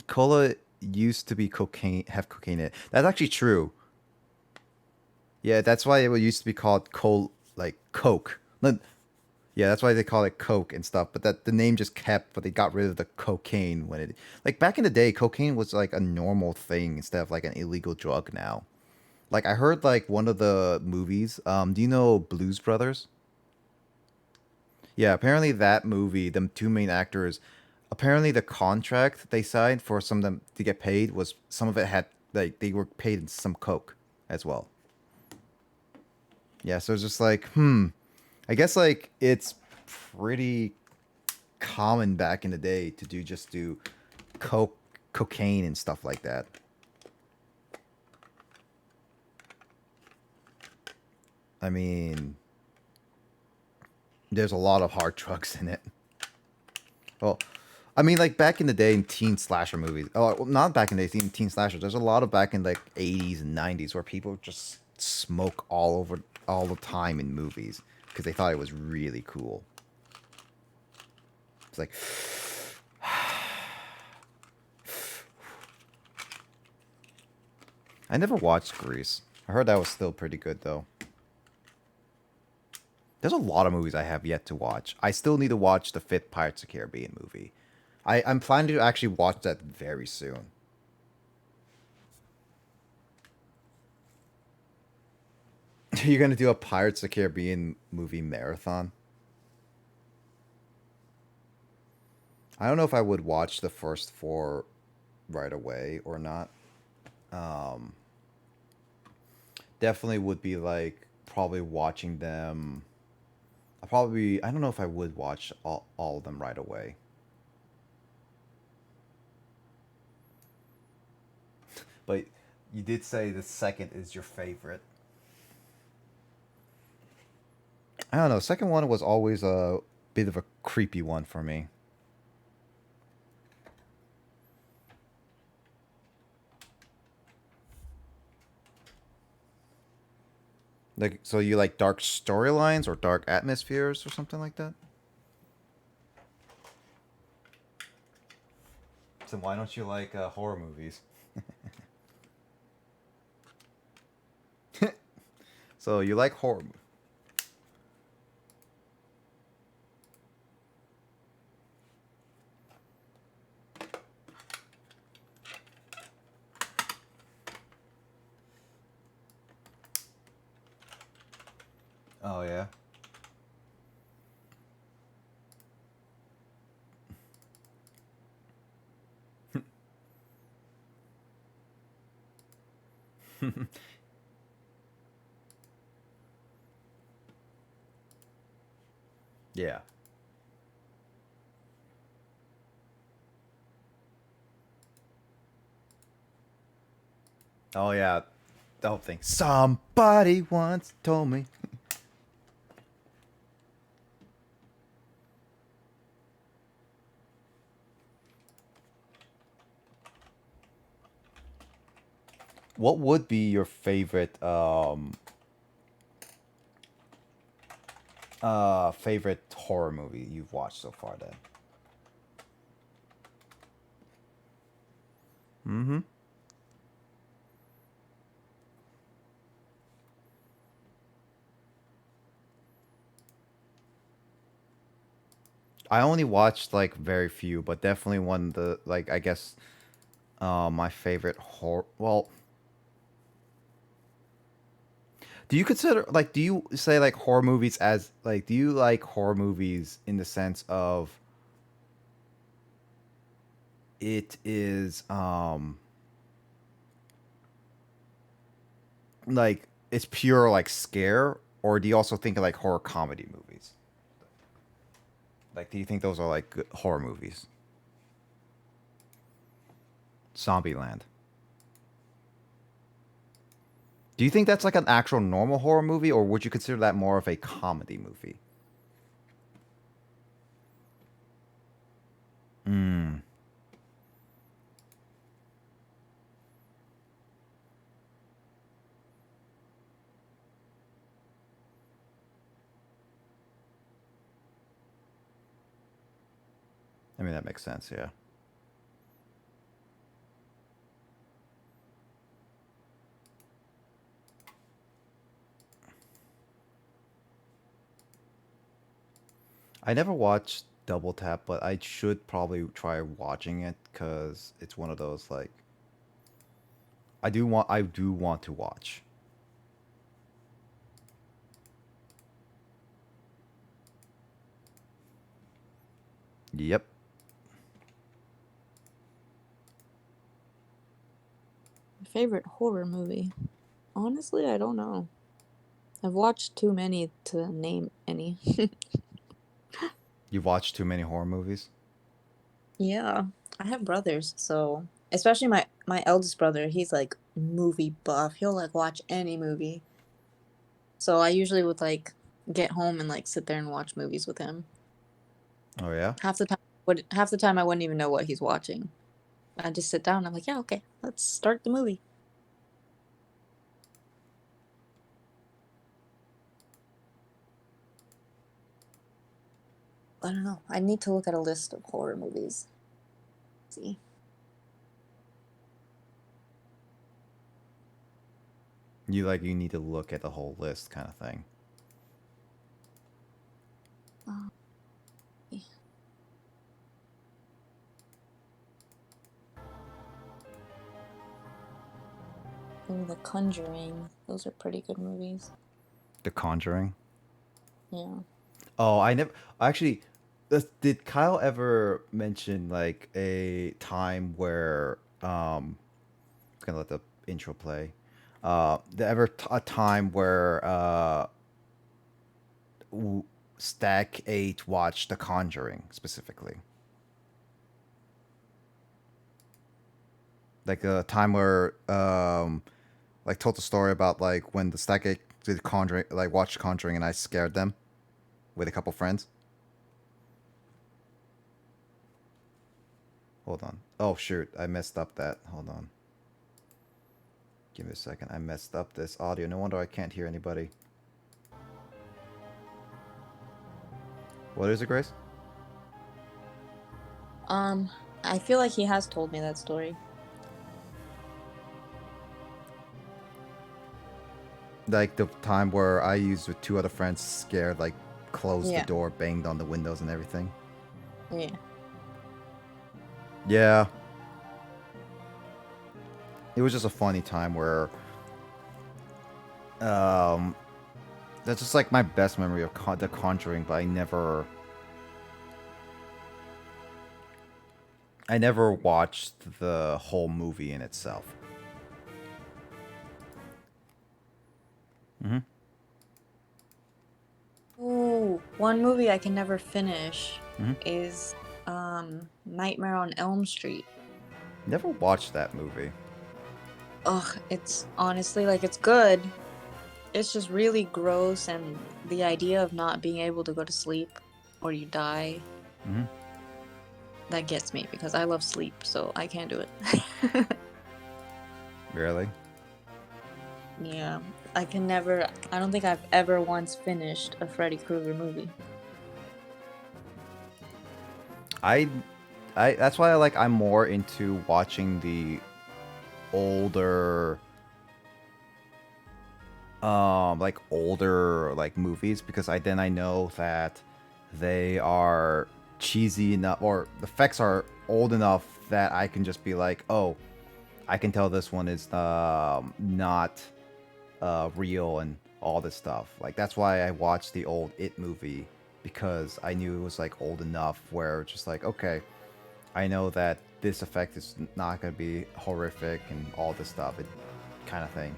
cola used to be cocaine, have cocaine in it. That's actually true. Yeah, that's why it used to be called like Coke. Yeah, that's why they call it Coke and stuff. But that the name just kept, but they got rid of the cocaine when it like back in the day, cocaine was like a normal thing instead of like an illegal drug now. Like I heard like one of the movies, do you know Blues Brothers? Yeah, apparently that movie, the two main actors, apparently the contract they signed for some of them to get paid was some of it had like they were paid in some coke as well. Yeah, so it's just like, I guess like it's pretty common back in the day to do coke, cocaine and stuff like that. I mean, there's a lot of hard drugs in it. Well, I mean, like back in the day in teen slasher movies. Oh, well, not back in the day in teen slashers. There's a lot of back in like 80s and 90s where people just smoke all over all the time in movies because they thought it was really cool. It's like, I never watched Grease. I heard that was still pretty good though. There's a lot of movies I have yet to watch. I still need to watch the fifth Pirates of the Caribbean movie. I'm planning to actually watch that very soon. You're gonna do a Pirates of the Caribbean movie marathon? I don't know if I would watch the first four right away or not. Um, Definitely would be like probably watching them. I don't know if I would watch all of them right away. But you did say the second is your favorite. I don't know. Second one was always a bit of a creepy one for me. Like, so you like dark storylines or dark atmospheres or something like that? So why don't you like horror movies? So you like horror? Oh yeah. Yeah. Oh yeah. The whole thing. Somebody once told me. What would be your favorite favorite horror movie you've watched so far then? Mm-hmm. I only watched like very few, but definitely one of the like I guess my favorite horror. Well, do you consider like do you say like horror movies as like do you like horror movies in the sense of it is like it's pure like scare, or do you also think of like horror comedy movies? Like, do you think those are like good horror movies? Zombieland. Do you think that's like an actual normal horror movie, or would you consider that more of a comedy movie? Hmm. I mean, that makes sense. Yeah. I never watched Double Tap, but I should probably try watching it because it's one of those like I do want to watch. Yep. My favorite horror movie. Honestly, I don't know. I've watched too many to name any. You've watched too many horror movies? Yeah, I have brothers, so especially my eldest brother, he's like movie buff. He'll like watch any movie. So I usually would like get home and like sit there and watch movies with him. Oh yeah? Half the time I wouldn't even know what he's watching. I just sit down and I'm like, yeah, okay, let's start the movie. I don't know. I need to look at a list of horror movies. Let's see. You need to look at the whole list kind of thing. Uh, oh, The Conjuring. Those are pretty good movies. The Conjuring. Yeah. Oh, I never actually. Did Kyle ever mention like a time where I'm gonna let the intro play. A time where Stack 8 watched The Conjuring specifically? Like a time where like told the story about like when the Stack 8 did Conjuring, like watched Conjuring, and I scared them with a couple friends. Hold on. Oh shoot, I messed up that. Hold on. Give me a second. I messed up this audio. No wonder I can't hear anybody. What is it, Grace? Um, I feel like he has told me that story. Like the time where I used with two other friends, scared, like closed the Yeah. door, banged on the windows and everything. Yeah. Yeah, it was just a funny time where um that's just like my best memory of The Conjuring, but I never watched the whole movie in itself. Hmm. Ooh, one movie I can never finish Hmm. is Nightmare on Elm Street. Never watched that movie. Ugh, it's honestly like it's good. It's just really gross, and the idea of not being able to go to sleep or you die, Hmm. that gets me because I love sleep, so I can't do it. Really? Yeah, I can never. I don't think I've ever once finished a Freddy Krueger movie. I that's why I'm more into watching the older older like movies because I know that they are cheesy enough or the effects are old enough that I can just be like, oh, I can tell this one is not real and all this stuff. Like that's why I watched the old It movie because I knew it was like old enough where it's just like, okay, I know that this effect is not going to be horrific and all this stuff. It kind of thing.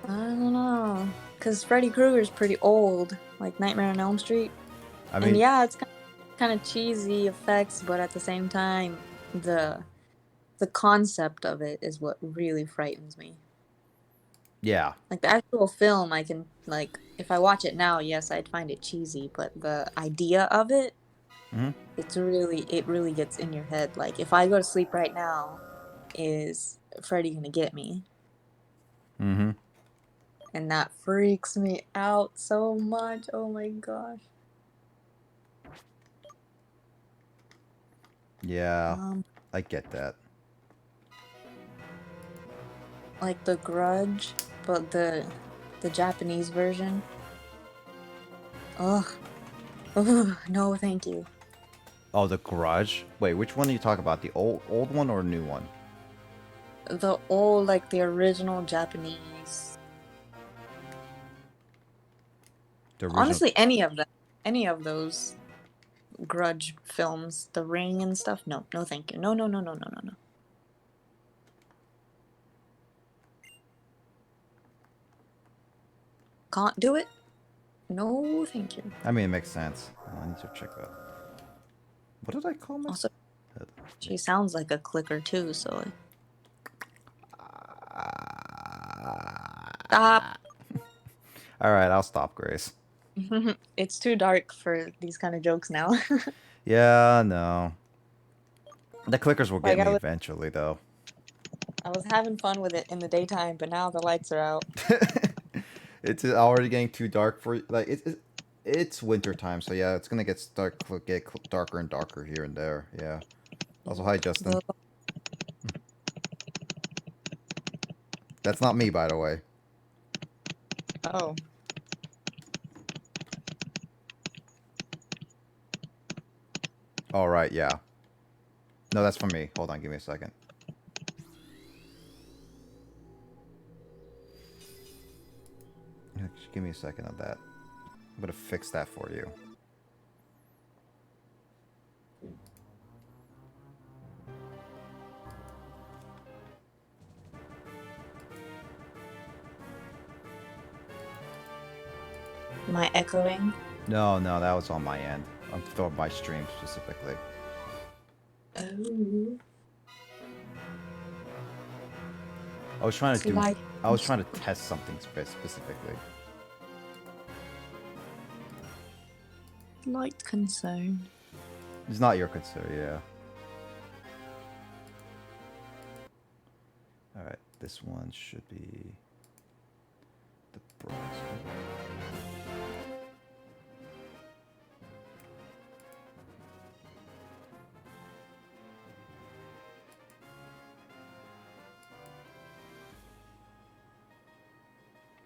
I don't know, cause Freddy Krueger's pretty old, like Nightmare on Elm Street, I and mean, yeah, it's kind of cheesy effects, but at the same time, the concept of it is what really frightens me. yeah. Like the actual film, I can like if I watch it now, yes, I'd find it cheesy, but the idea of it, Hmm. it really gets in your head. Like if I go to sleep right now, is Freddy gonna get me? Hmm. And that freaks me out so much. Oh my gosh. Yeah, Um, I get that. like The Grudge, but the Japanese version. Ugh. Ugh, no, thank you. Oh, The Grudge. Wait, which one are you talking about? The old one or new one? The old, like the original Japanese. The original. Honestly, any of them, any of those Grudge films, The Ring and stuff. No, no, thank you. No, no, no, no, no, no, no. Can't do it. No, thank you. I mean, it makes sense. I need to check that. What did I call myself? Also, she sounds like a clicker too, so stop. All right, I'll stop, Grace. It's too dark for these kind of jokes now. Yeah, no. The clickers will get Like me eventually, though. I was having fun with it in the daytime, but now the lights are out. It's already getting too dark for like it's winter time, so yeah, it's gonna get darker and darker here and there. Yeah. Also, hi Justin. The, That's not me, by the way. oh, All right, yeah. No, that's for me. Hold on, give me a second. Just give me a second of that. I'm gonna fix that for you. am I echoing? No, no, that was on my end. I'm throwing my stream specifically. Oh, I was trying to do. slight, I was trying to test something specifically. slight concern. It's not your concern, yeah. All right, this one should be the browser.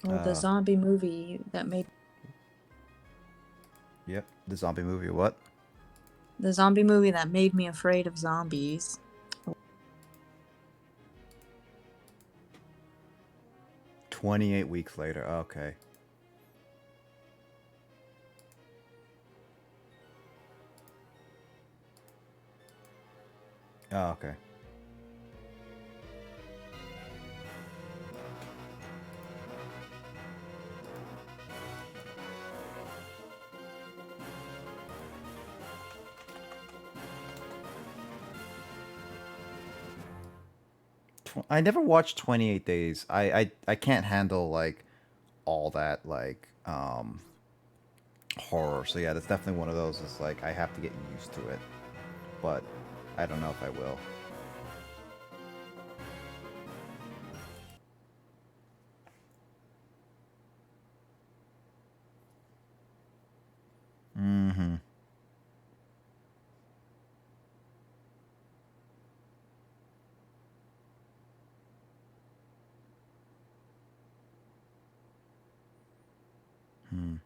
Oh, the zombie movie that made Yep, the zombie movie. What? the zombie movie that made me afraid of zombies. 28 weeks later. Okay. Oh, okay. I never watched 28 Days. I can't handle like all that like horror. So yeah, that's definitely one of those. It's like I have to get used to it, but I don't know if I will. Mm-hmm. Hmm.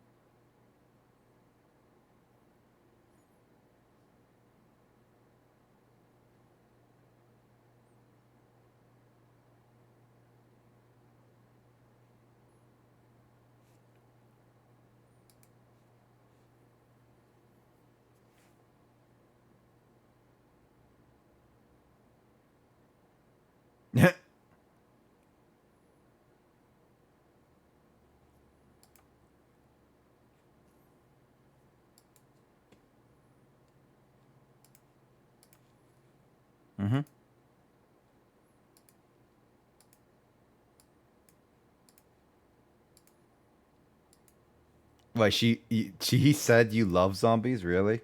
Mm-hmm. Wait, she said you love zombies, really?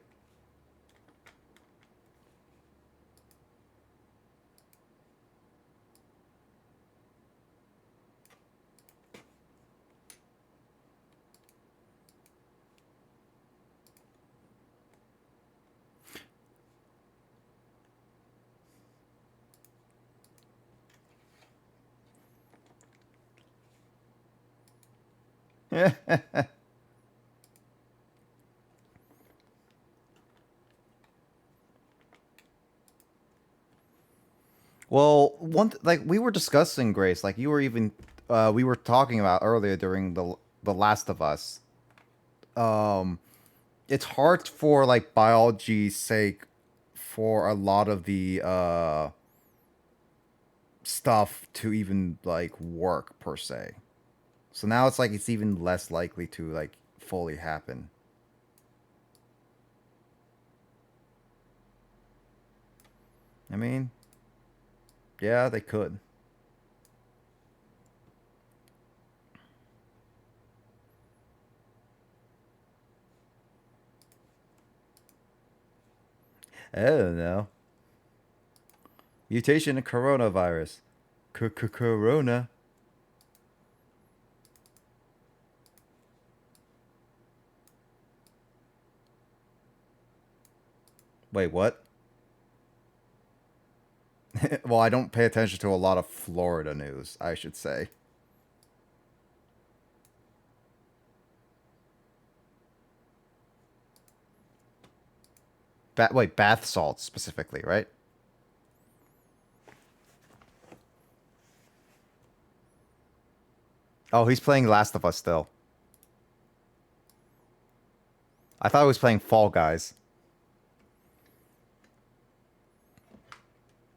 Well, like we were discussing, Grace, like you were even we were talking about earlier during the Last of Us. Um, it's hard for like biology's sake for a lot of the stuff to even like work per se. So now it's like it's even less likely to like fully happen. I mean, yeah, they could. I don't know. Mutation in coronavirus. Corona. Wait, what? Well, I don't pay attention to a lot of Florida news, I should say. Wait, bath salts specifically, right? Oh, he's playing Last of Us still. I thought he was playing Fall Guys.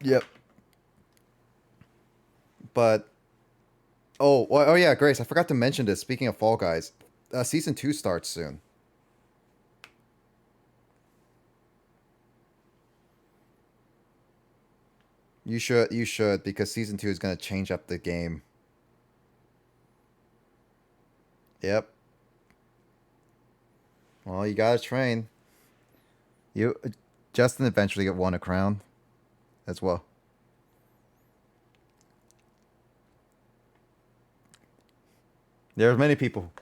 Yep. But oh yeah, Grace, I forgot to mention this. Speaking of Fall Guys, season 2 starts soon. You should because season 2 is going to change up the game. Yep. Well, you got to train. You Justin eventually get won a crown as well. There's many people.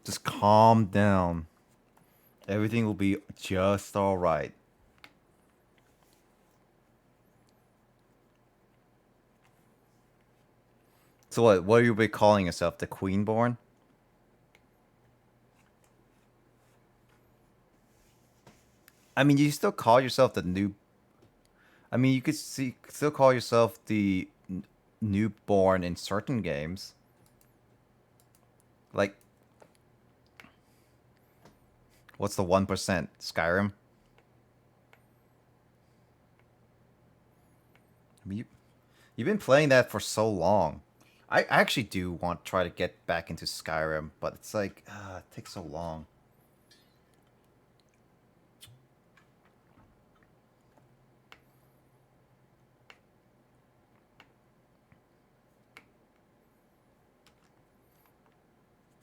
Just calm down. Everything will be just all right. So what are you be calling yourself? The Queenborn? I mean, you still call yourself the new. I mean, you could still call yourself the newborn in certain games. Like, what's the 1%? Skyrim? I mean, you've been playing that for so long. I actually do want to try to get back into Skyrim, but it's like, it takes so long.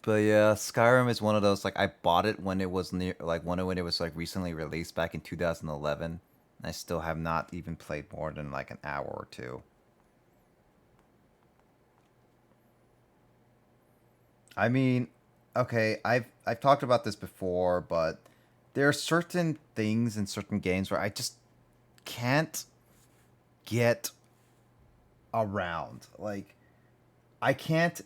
But yeah, Skyrim is one of those like I bought it when it was near like when it was like recently released back in 2011. I still have not even played more than like an hour or two. I mean, okay, I've talked about this before, but there are certain things in certain games where I just can't get around. Like I can't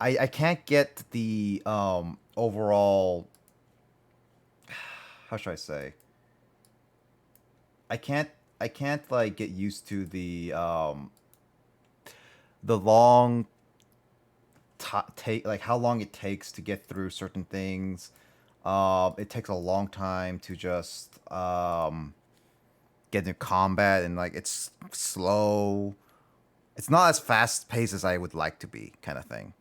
I can't get the overall how should I say? I can't I can't like get used to the long take like how long it takes to get through certain things. It takes a long time to just get into combat and like it's slow. It's not as fast paced as I would like to be, kind of thing.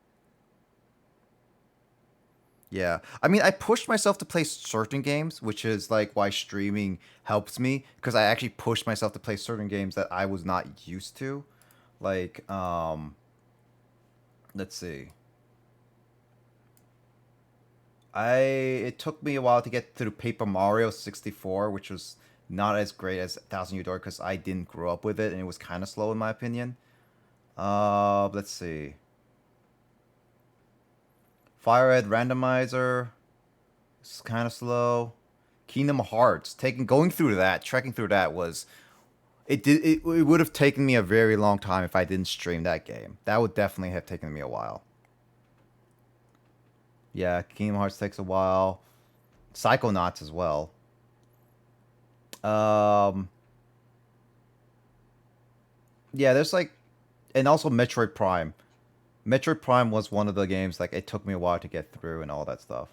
Yeah. I mean, I pushed myself to play certain games, which is like why streaming helps me because I actually pushed myself to play certain games that I was not used to. Like, let's see. It took me a while to get through Paper Mario 64, which was not as great as Thousand Year Door because I didn't grow up with it and it was kind of slow in my opinion. Let's see. Fire Red Randomizer is kind of slow. Kingdom Hearts, taking going through that, trekking through that was it would have taken me a very long time if I didn't stream that game. That would definitely have taken me a while. Yeah, Kingdom Hearts takes a while. Psychonauts as well. Um, yeah, there's like, and also Metroid Prime. Metroid Prime was one of the games like it took me a while to get through and all that stuff.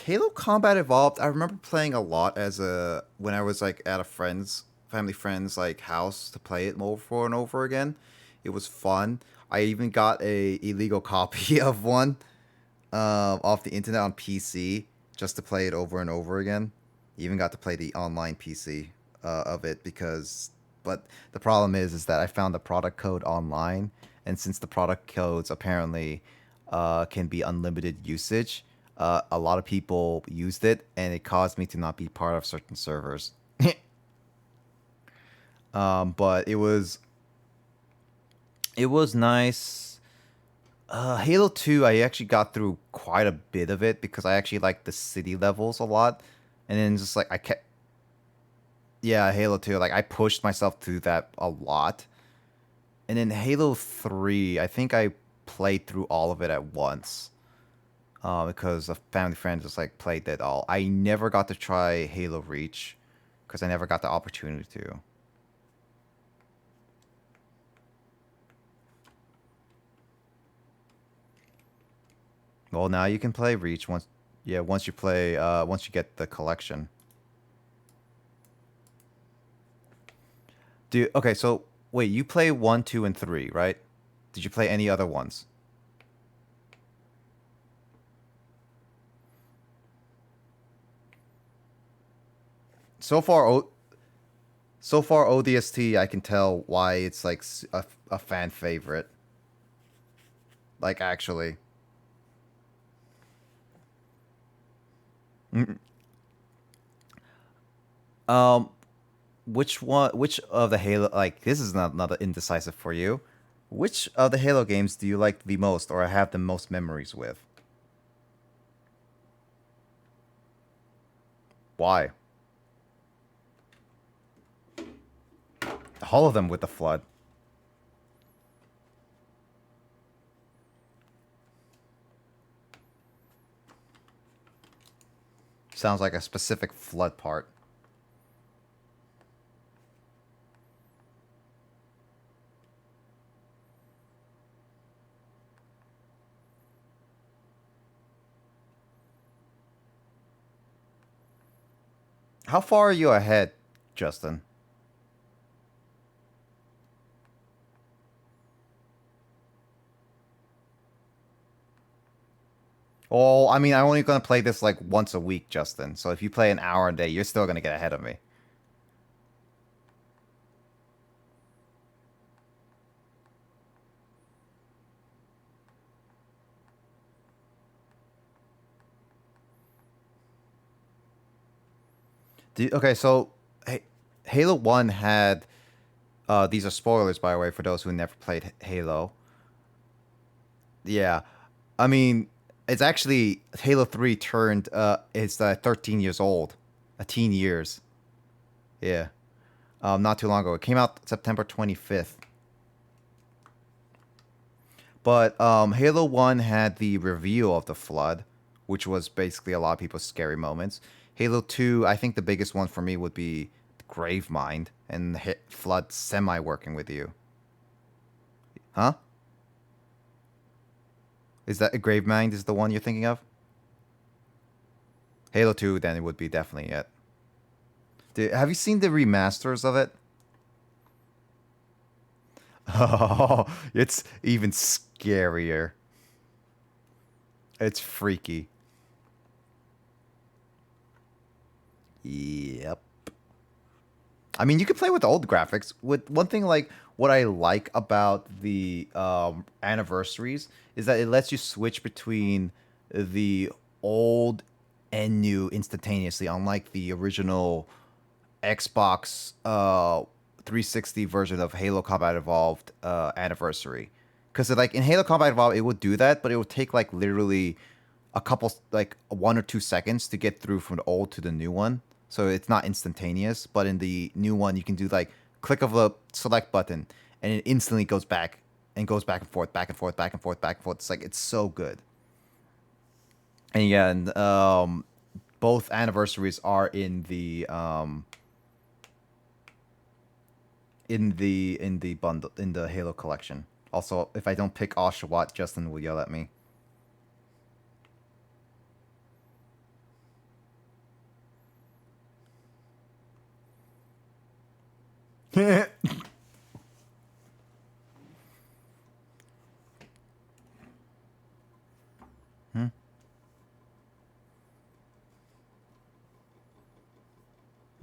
Halo Combat Evolved, I remember playing a lot as a when I was like at a family friend's like house to play it over and over again. It was fun. I even got a illegal copy of one off the internet on PC just to play it over and over again. Even got to play the online PC of it because, but the problem is that I found the product code online, and since the product codes apparently can be unlimited usage, a lot of people used it, and it caused me to not be part of certain servers. But it was nice. Halo 2, I actually got through quite a bit of it because I actually like the city levels a lot. And then just like I kept, yeah, Halo 2, like I pushed myself through that a lot. And then Halo 3, I think I played through all of it at once. Because a family friend just like played it all. I never got to try Halo Reach because I never got the opportunity to. Well, now you can play Reach once, yeah, once you get the collection. Okay, so wait, you play 1, 2, and 3, right? Did you play any other ones? So far, so far ODST, I can tell why it's like a fan favorite. Like actually, Mm, um, which one? Which of the Halo? Like this is not indecisive for you. Which of the Halo games do you like the most, or have the most memories with? Why? All of them with the flood. Sounds like a specific flood part. How far are you ahead, Justin? Oh, I mean, I'm only gonna play this like once a week, Justin. So if you play an hour a day, you're still gonna get ahead of me. Okay, so Halo 1 had these are spoilers by the way for those who never played Halo. Yeah. I mean, it's actually Halo 3 turned it's 13 years old. A teen years. Yeah. Not too long ago. It came out September 25th. But Halo 1 had the reveal of the flood, which was basically a lot of people's scary moments. Halo 2, I think the biggest one for me would be Gravemind and flood semi working with you. Huh? Is that Gravemind is the one you're thinking of? Halo 2, then it would be definitely it. Have you seen the remasters of it? Oh, it's even scarier. It's freaky. Yep. I mean, you can play with the old graphics. With one thing, like what I like about the anniversaries is that it lets you switch between the old and new instantaneously, unlike the original Xbox 360 version of Halo Combat Evolved anniversary. Because like in Halo Combat Evolved, it would do that, but it would take like literally a couple, like 1 or 2 seconds to get through from the old to the new one. So it's not instantaneous. But in the new one, you can do like click of a select button, and it instantly goes back and goes back and forth, back and forth, back and forth, back and forth. It's like it's so good. And yeah, and both anniversaries are in the bundle in the Halo collection. Also, if I don't pick Oshawott, Justin will yell at me. Hmm?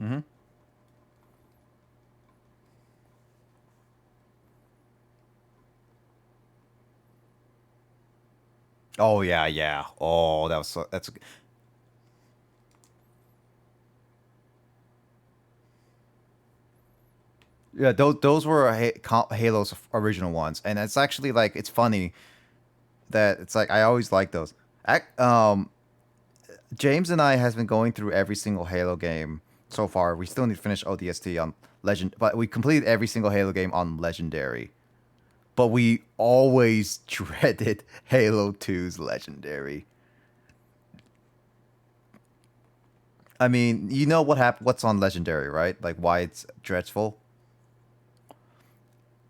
Mm-hmm. Oh yeah, yeah. Oh, that was so, that's yeah. Those were Halo's original ones, and it's actually like it's funny that it's like I always like those. James and I has been going through every single Halo game so far. We still need to finish ODST on Legend, but we completed every single Halo game on Legendary. But we always dreaded Halo 2's Legendary. I mean, you know what's on Legendary, right? Like why it's dreadful.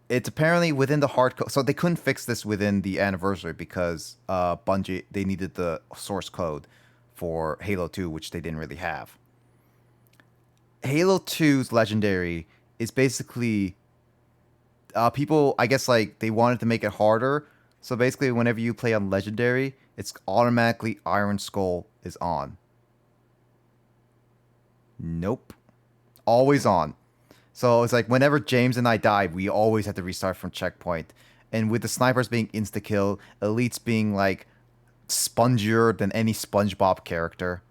It's apparently within the hard code, so they couldn't fix this within the anniversary because Bungie they needed the source code for Halo 2, which they didn't really have. Halo 2's Legendary is basically people. I guess like they wanted to make it harder, so basically whenever you play on Legendary, it's automatically Iron Skull is on. Nope, always on. So it's like whenever James and I died, we always had to restart from checkpoint. And with the snipers being insta kill, elites being like spongier than any SpongeBob character.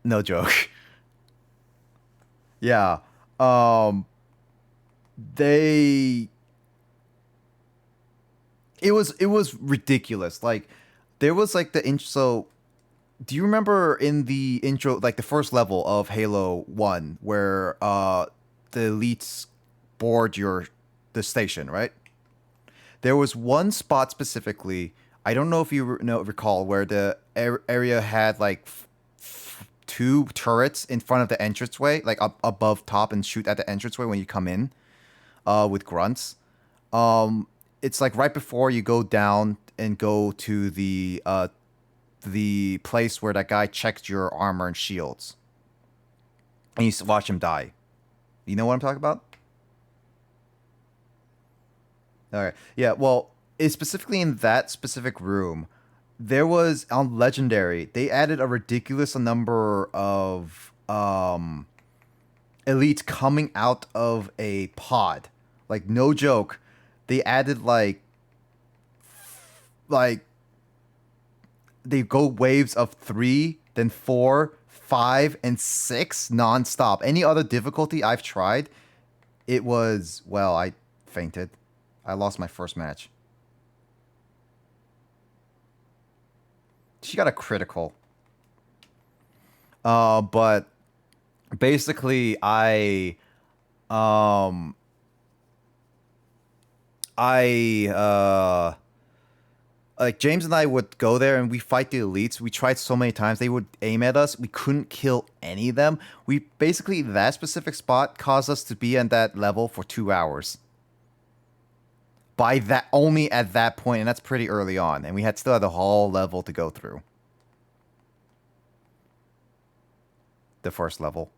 No joke. Yeah. Um they it was ridiculous. Like there was like the intro. So do you remember in the intro, like the first level of Halo 1 where the elites board the station, right? There was one spot specifically. I don't know if you recall where the area had like two turrets in front of the entranceway, like up above top, and shoot at the entranceway when you come in, with grunts. Um, it's like right before you go down and go to the place where that guy checked your armor and shields, and you watch him die. You know what I'm talking about? All right. Yeah. Well, it's specifically in that specific room. There was on Legendary. They added a ridiculous number of elites coming out of a pod. Like no joke. They added like they go waves of 3, then 4, 5, and 6 nonstop. Any other difficulty I've tried, it was well, I fainted. I lost my first match. She got a critical. But basically um I like James and I would go there and we fight the elites. We tried so many times. They would aim at us. We couldn't kill any of them. We basically that specific spot caused us to be at that level for 2 hours. By that only at that point, and that's pretty early on, and we had still had the whole level to go through. The first level.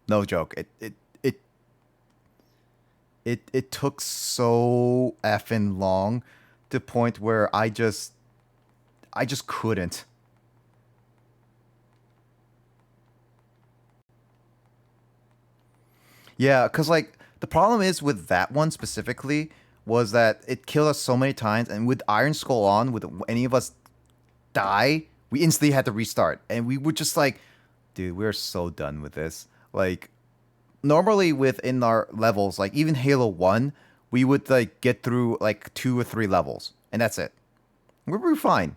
No joke. It took so effing long to the point where I just couldn't. Yeah, cuz like the problem is with that one specifically was that it killed us so many times, and with Iron Skull on, with any of us die, we instantly had to restart, and we would just like Dude, we're so done with this. Like, normally within our levels, like even Halo 1, we would like get through like 2 or 3 levels, and that's it. We're fine.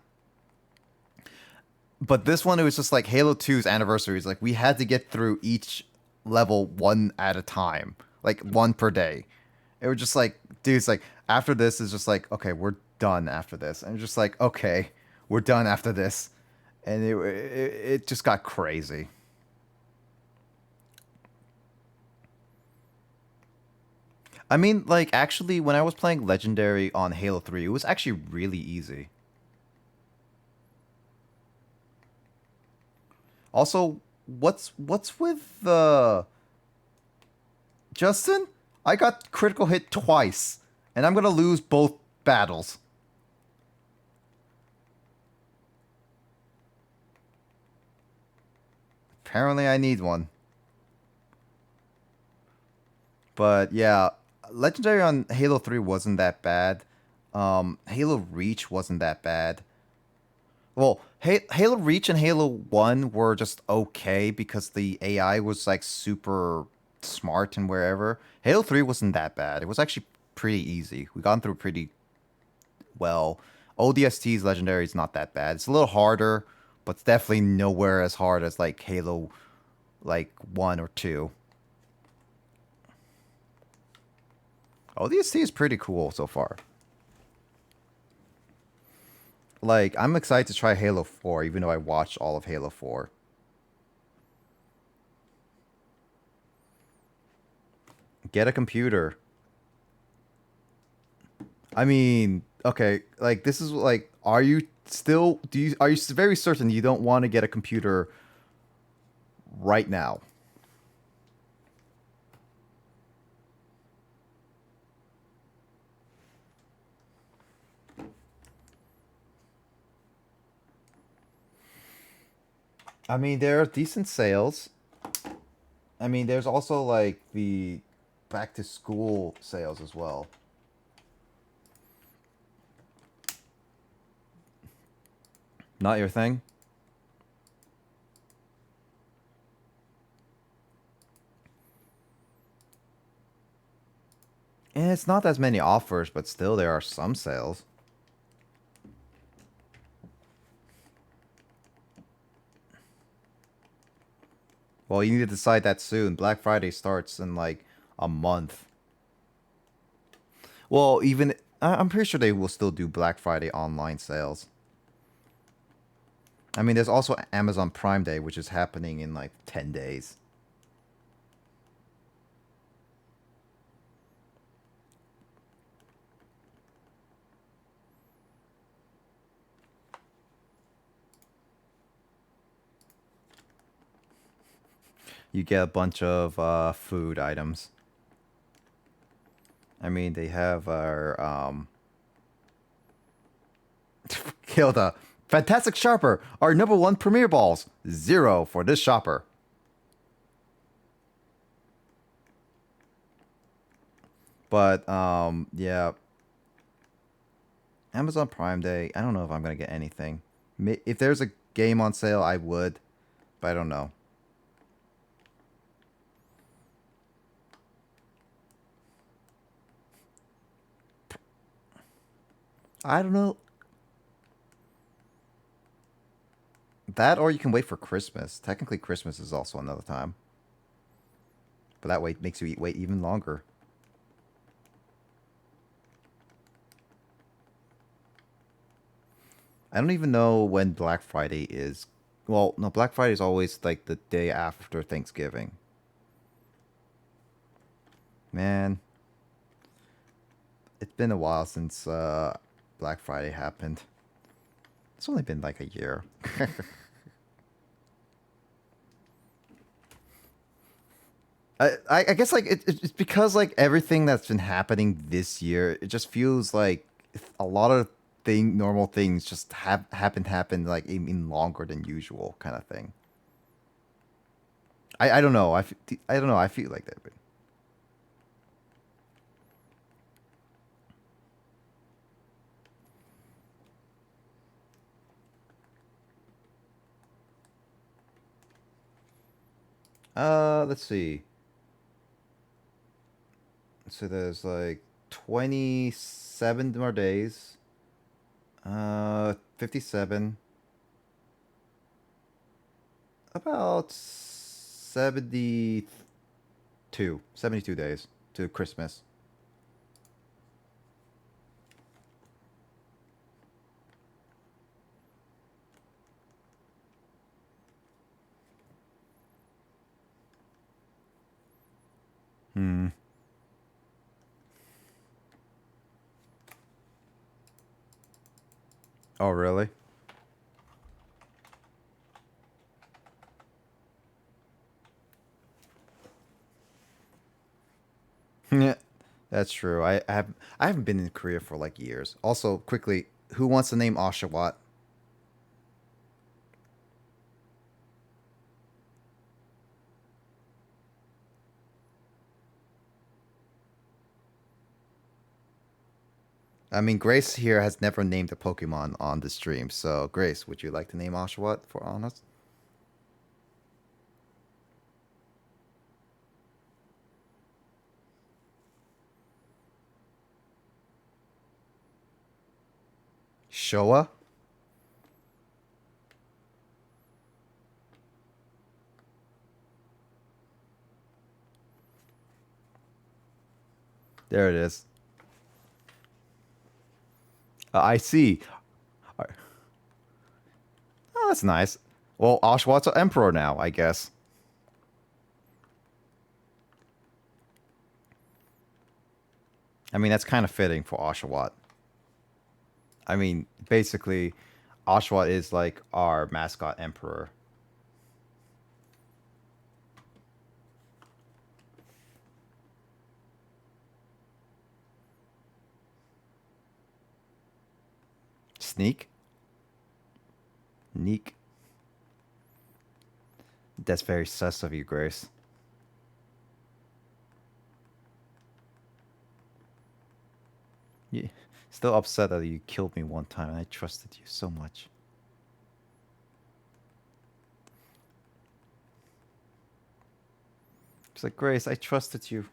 But this one, it was just like Halo 2's anniversary. It's like we had to get through each level one at a time, like one per day. It was just like, dude, it's like after this is just like, okay, we're done after this. And just like, okay, we're done after this. And it just got crazy. I mean, like actually when I was playing Legendary on Halo 3, it was actually really easy. Also, what's with the Justin? I got critical hit twice, and I'm gonna lose both battles. Apparently, I need one. But yeah, Legendary on Halo 3 wasn't that bad. Halo Reach wasn't that bad. Well, Halo Reach and Halo 1 were just okay because the AI was like super smart and wherever. Halo 3 wasn't that bad. It was actually pretty easy. We gone through pretty well. ODST's Legendary is not that bad. It's a little harder, but it's definitely nowhere as hard as like Halo like 1 or 2. ODST is pretty cool so far. Like, I'm excited to try Halo 4, even though I watched all of Halo 4. Get a computer. I mean, okay, like this is like, are you still are you very certain you don't want to get a computer right now? I mean, there are decent sales. I mean, there's also like the back to school sales as well. Not your thing? And it's not as many offers, but still there are some sales. Well, you need to decide that soon. Black Friday starts in like a month. Well, even I'm pretty sure they will still do Black Friday online sales. I mean, there's also Amazon Prime Day, which is happening in like 10 days. You get a bunch of food items. I mean, they have our Hilda, fantastic shopper, our number one premier balls, 0 for this shopper. But yeah, Amazon Prime Day. I don't know if I'm gonna get anything. If there's a game on sale, I would, but I don't know. I don't know. That or you can wait for Christmas. Technically, Christmas is also another time. But that way makes you wait even longer. I don't even know when Black Friday is. Well, no, Black Friday is always like the day after Thanksgiving. Man, it's been a while since Black Friday happened. It's only been like a year. I guess like it's because like everything that's been happening this year, it just feels like a lot of normal things just have happen like even longer than usual kind of thing. I don't know. I don't know. I feel like that. Let's see. So there's like 27 more days. 57. About 72 days to Christmas. Hmm. Oh, really? Yeah, that's true. I haven't been in Korea for like years. Also, quickly, who wants the name Oshawott? I mean, Grace here has never named a Pokemon on the stream. So, Grace, would you like to name Oshawott for honest? Showa? There it is. I see. Oh, that's nice. Well, Oshawott's an emperor now, I guess. I mean, that's kind of fitting for Oshawott. I mean, basically, Oshawott is like our mascot emperor. Sneak? Neek? That's very sus of you, Grace. Yeah. Still upset that you killed me one time and I trusted you so much. It's like, Grace, I trusted you.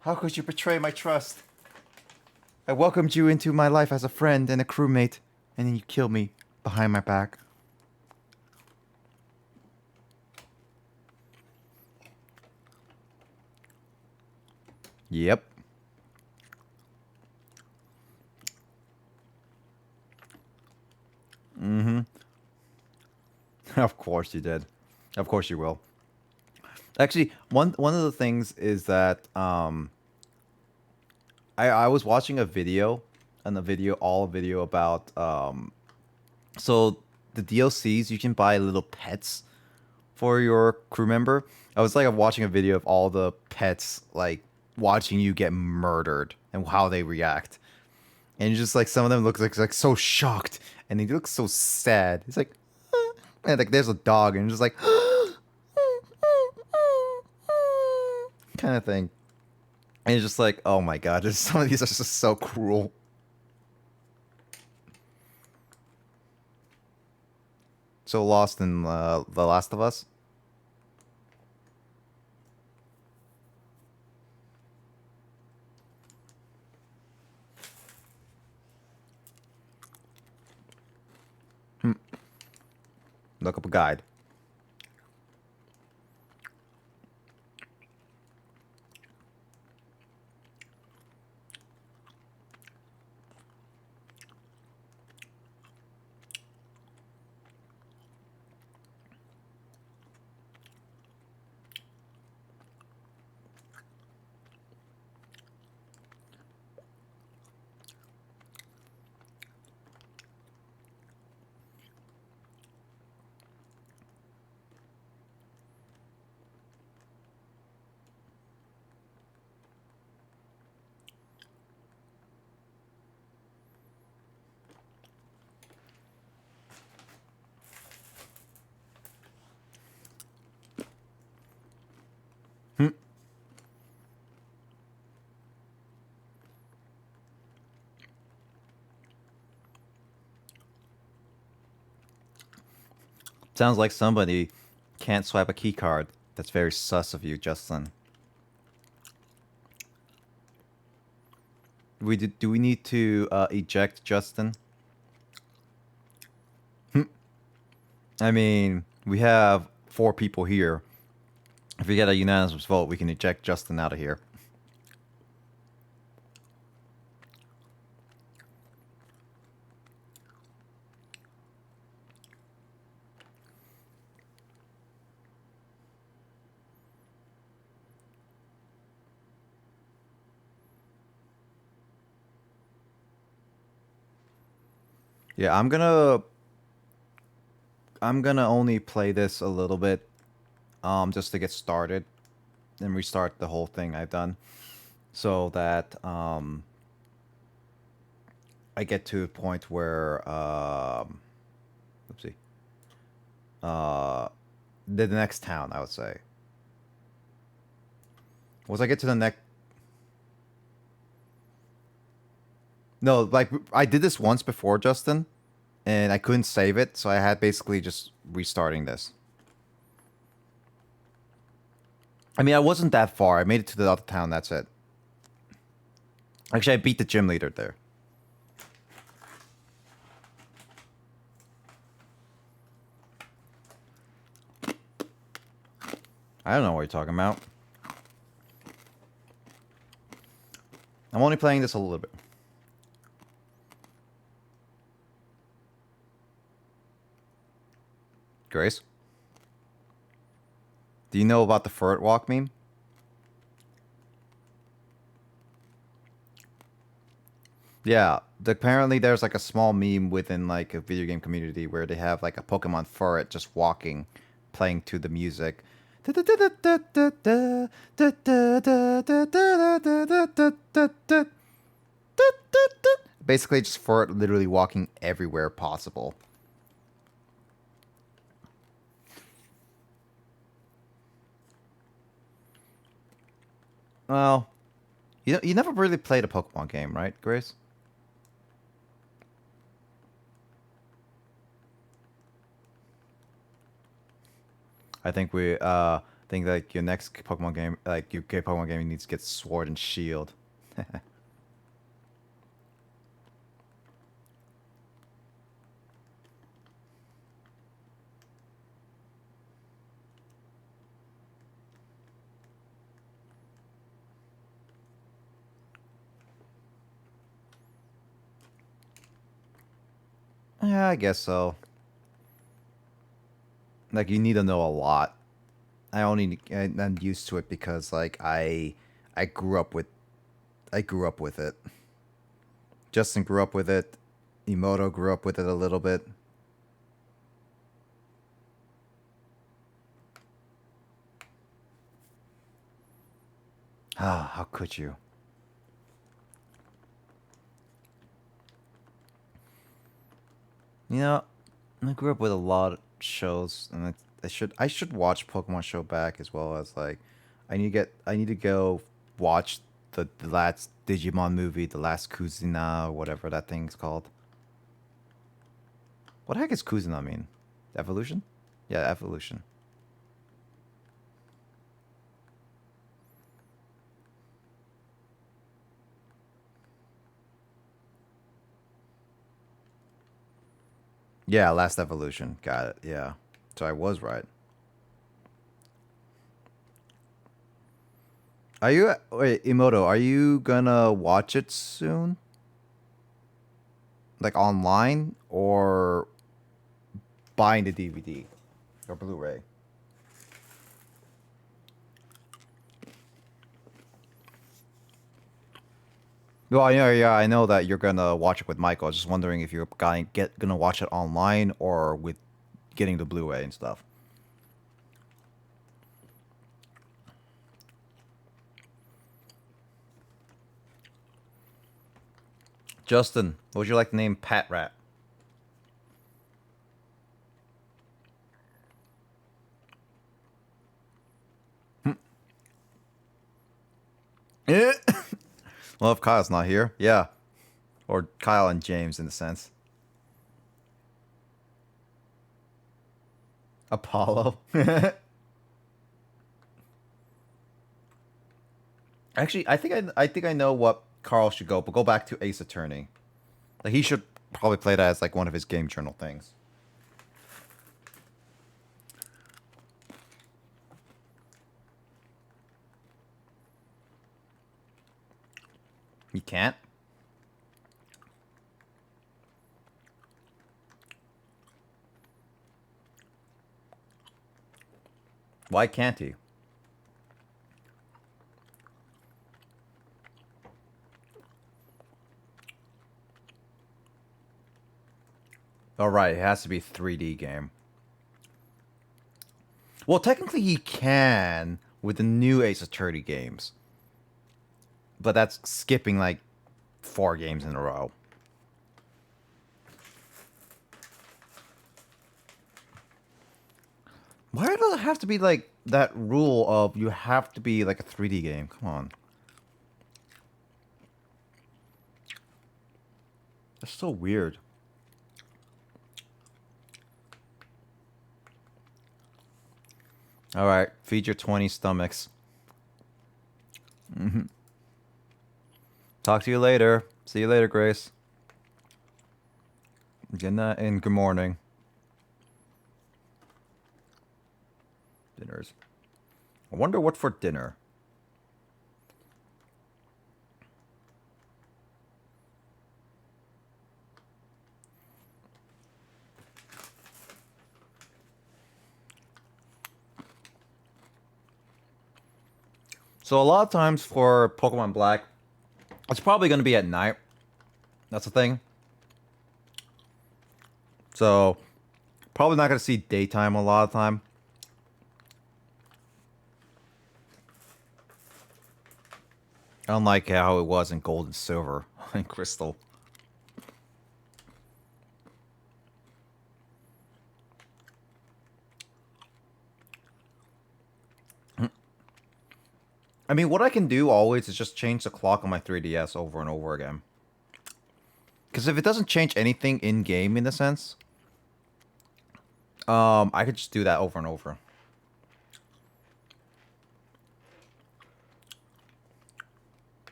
How could you betray my trust? I welcomed you into my life as a friend and a crewmate, and then you killed me behind my back. Yep. Mm-hmm. Of course you did. Of course you will. Actually, one of the things is that I was watching a video, all a video about so the DLCs you can buy little pets for your crew member. I was like watching a video of all the pets like watching you get murdered and how they react. And just like some of them look like so shocked and they look so sad. It's like and like there's a dog and just like kind of thing. And it's just like, oh my god, some of these are just so cruel. So lost in The Last of Us. Look up a guide. Hmm. Sounds like somebody can't swipe a key card That's very sus of you, Justin. Do we need to eject Justin? I mean, we have 4 people here. If we get a unanimous vote, we can eject Justin out of here. Yeah, I'm gonna only play this a little bit, just to get started and restart the whole thing I've done, so that I get to a point where oopsie, the next town, I would say. Once I get to the next, no, like I did this once before, Justin, and I couldn't save it, so I had basically just restarting this. I mean, I wasn't that far. I made it to the other town. That's it. Actually, I beat the gym leader there. I don't know what you're talking about. I'm only playing this a little bit. Grace? Do you know about the Furt Walk meme? Yeah, apparently there's like a small meme within like a video game community where they have like a Pokemon Furret just walking, playing to the music. Basically just Furret literally walking everywhere possible. Well, you never really played a Pokemon game, right, Grace? I think think like your next Pokemon game, like your Pokemon game, needs to get Sword and Shield. Yeah, I guess so. Like you need to know a lot. I'm used to it because like I grew up with it. Justin grew up with it. Emoto grew up with it a little bit. Ah, how could you? You know, I grew up with a lot of shows, and I should watch Pokemon Show back as well as like I need to go watch the last Digimon movie, the last Kuzina or whatever that thing's called. What the heck is Kuzina mean? Evolution? Yeah, evolution. Yeah, last evolution. Got it. Yeah. So I was right. Are you wait, Emoto, are you gonna watch it soon? Like online or buying the DVD or Blu-ray? Well, yeah, I know that you're gonna watch it with Michael. I was just wondering if you're gonna watch it online or with getting the Blu-ray and stuff. Justin, what would you like to name Pat Rat? Eh. Well, if Kyle's not here, yeah, or Kyle and James in a sense. Apollo. Actually, I think I know what Carl should go, but go back to Ace Attorney. Like he should probably play that as like one of his game journal things. He can't. Why can't he? All right, it has to be a 3D game. Well, technically he can with the new Ace Attorney games, but that's skipping like 4 games in a row. Why does it have to be like that rule of you have to be like a 3D game? Come on. That's so weird. All right, feed your 20 stomachs. Talk to you later. See you later, Grace. Good night and good morning. Dinners. I wonder what for dinner. So a lot of times for Pokemon Black, it's probably going to be at night. That's the thing. So probably not going to see daytime a lot of time. Unlike how it was in Gold and Silver and Crystal. I mean, what I can do always is just change the clock on my 3DS over and over again. Because if it doesn't change anything in-game, in a sense, I could just do that over and over.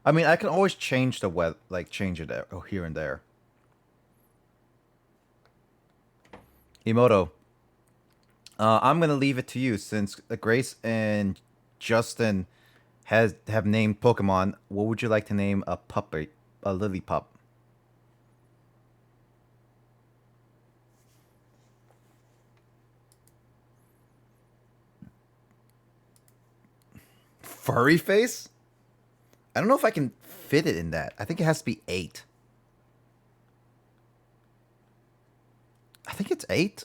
I mean, I can always change the web, like change it here and there. Emoto, I'm gonna leave it to you since Grace and Justin have named Pokemon. What would you like to name a puppy, a lily pup? Furry face? I don't know if I can fit it in that. I think it has to be 8. I think it's 8.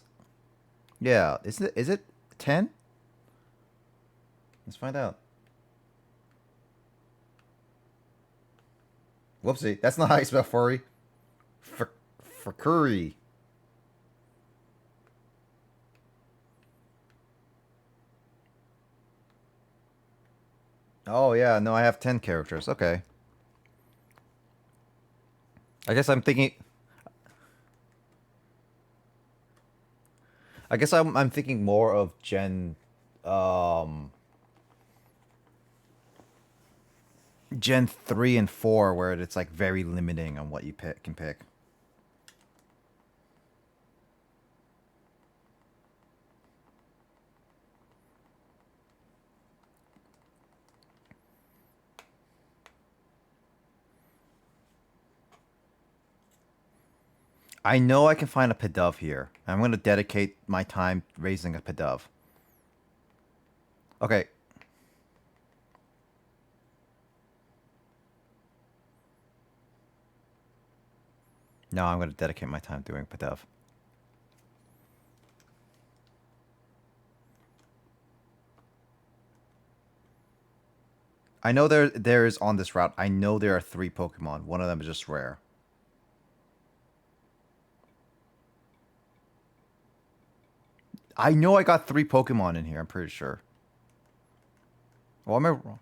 Yeah, isn't it? Is it 10? Let's find out. Whoopsie, that's not how you spell furry. For curry. Oh yeah, no, I have 10 characters. Okay. I guess I'm thinking. I guess I'm thinking more of um, Gen 3 and 4, where it's like very limiting on what you can pick. I know I can find a Pidove here. I'm going to dedicate my time raising a Pidove. Okay. No, I'm going to dedicate my time doing Pidove. I know there is on this route. I know there are 3 Pokemon. One of them is just rare. I know I got 3 Pokemon in here. I'm pretty sure. Well, am I wrong?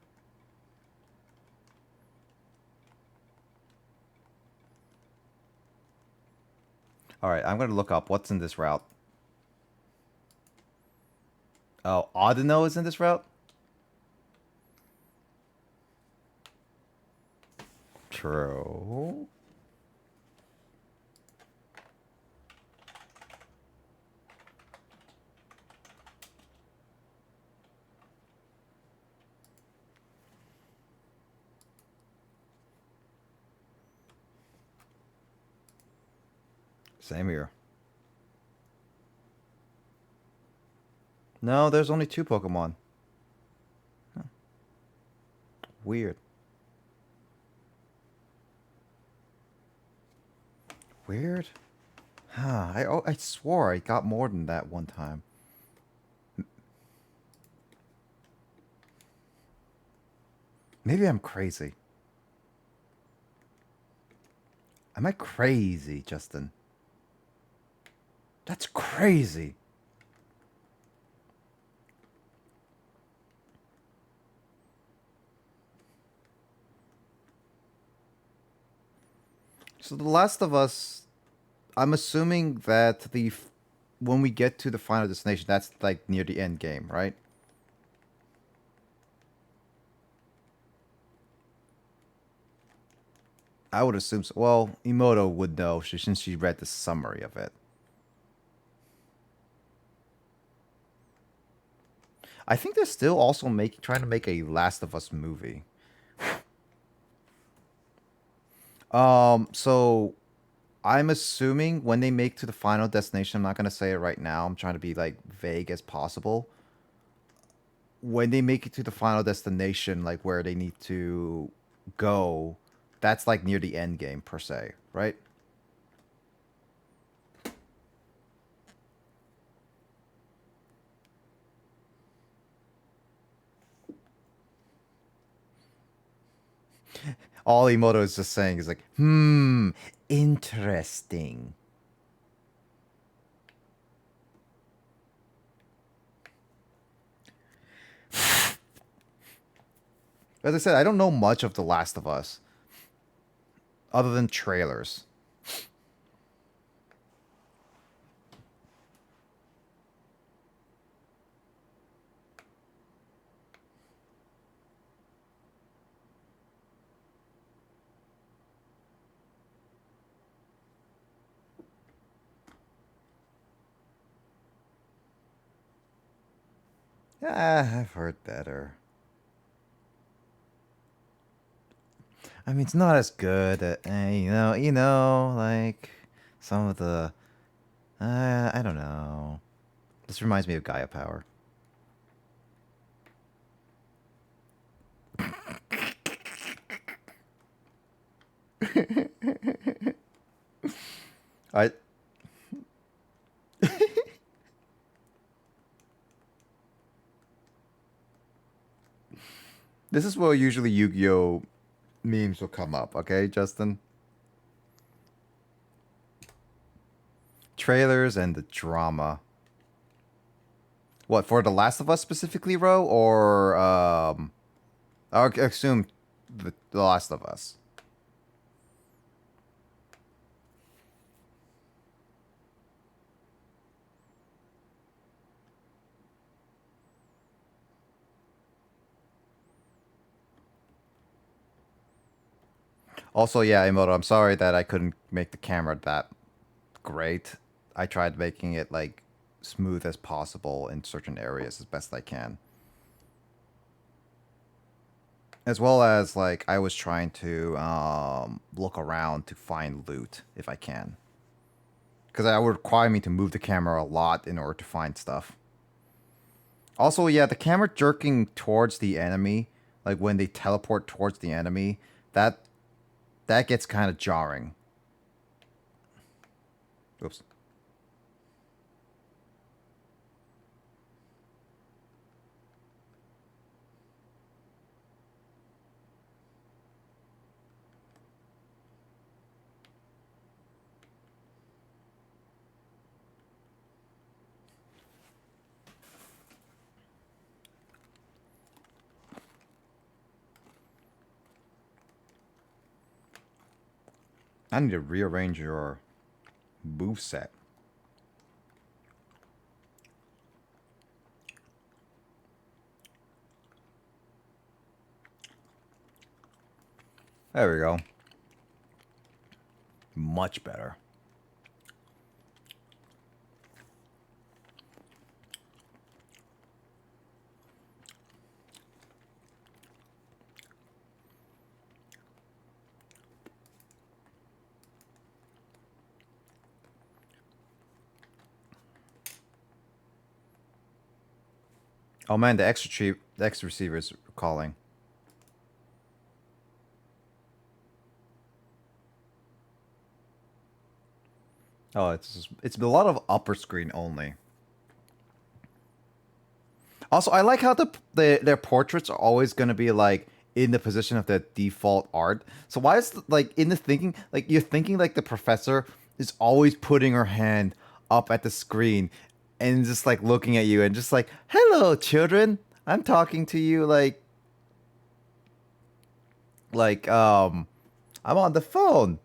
All right, I'm gonna look up what's in this route. Oh, Audino is in this route. True. Same here. No, there's only 2 Pokemon. Huh. Weird. Weird. Huh. I swore I got more than that one time. Maybe I'm crazy. Am I crazy, Justin? That's crazy. So The Last of Us, I'm assuming that when we get to the final destination, that's like near the end game, right? I would assume so. Well, Emoto would know since she read the summary of it. I think they're still also trying to make a Last of Us movie. So I'm assuming when they make to the final destination, I'm not gonna say it right now. I'm trying to be like vague as possible. When they make it to the final destination, like where they need to go, that's like near the end game per se, right? All Emoto is just saying is like, interesting. As I said, I don't know much of The Last of Us other than trailers. Yeah, I've heard better. I mean, it's not as good, like some of the, I don't know. This reminds me of Gaia Power. I This is where usually Yu-Gi-Oh memes will come up, okay, Justin? Trailers and the drama. What, for The Last of Us specifically, Ro? Or, I assume the Last of Us. Also, yeah, Emoto, I'm sorry that I couldn't make the camera that great. I tried making it, like, smooth as possible in certain areas as best I can. As well as, like, I was trying to look around to find loot if I can. Because that would require me to move the camera a lot in order to find stuff. Also, yeah, the camera jerking towards the enemy, like when they teleport towards the enemy, that that gets kind of jarring. Oops. I need to rearrange your Moveset. There we go. Much better. Oh man, the X receiver is calling. Oh, it's a lot of upper screen only. Also, I like how their portraits are always going to be like in the position of the default art. So why is like in the thinking like you're thinking like the professor is always putting her hand up at the screen and just like looking at you and just like, "Hello, children. I'm talking to you like I'm on the phone.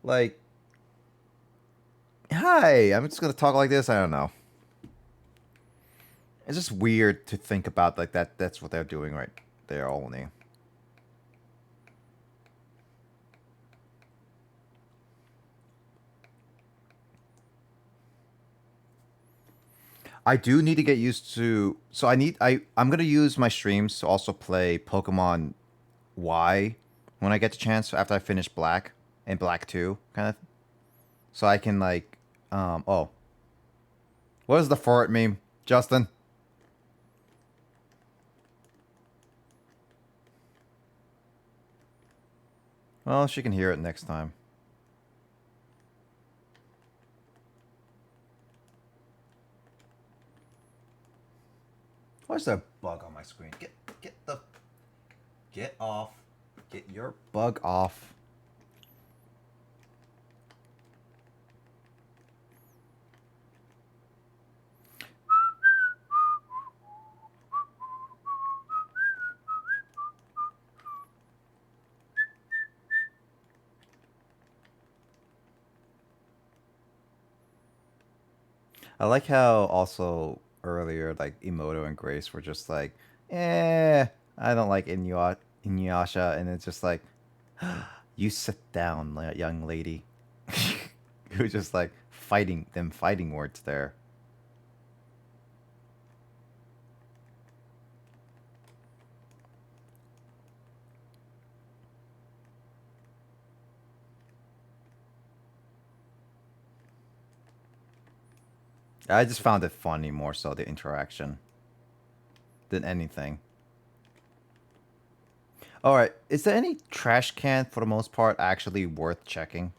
Like, hi. I'm just going to talk like this. I don't know. It's just weird to think about like that. That's what they're doing right there only. I do need to get used to. So I'm gonna use my streams to also play Pokemon Y when I get the chance after I finish Black and Black 2 kind of. So I can like oh, what is the fart meme, Justin? Well, she can hear it next time. Why's there a bug on my screen? Get off. Get your bug off. I like how also earlier like Emoto and Grace were just like, I don't like Inuyasha, and it's just like, you sit down, young lady. Who just like fighting words there. I just found it funny more so the interaction than anything. All right, is there any trash can for the most part actually worth checking?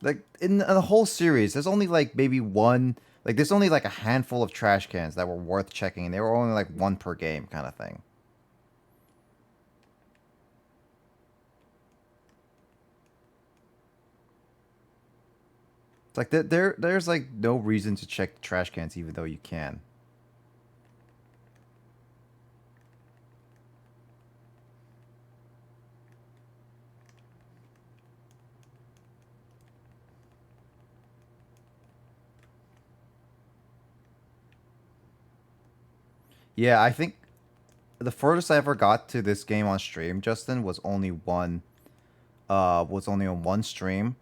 Like in the whole series, there's only like maybe one. Like there's only like a handful of trash cans that were worth checking, and they were only like one per game kind of thing. It's like there's like no reason to check the trash cans even though you can. Yeah, I think the furthest I ever got to this game on stream, Justin, was only on one stream,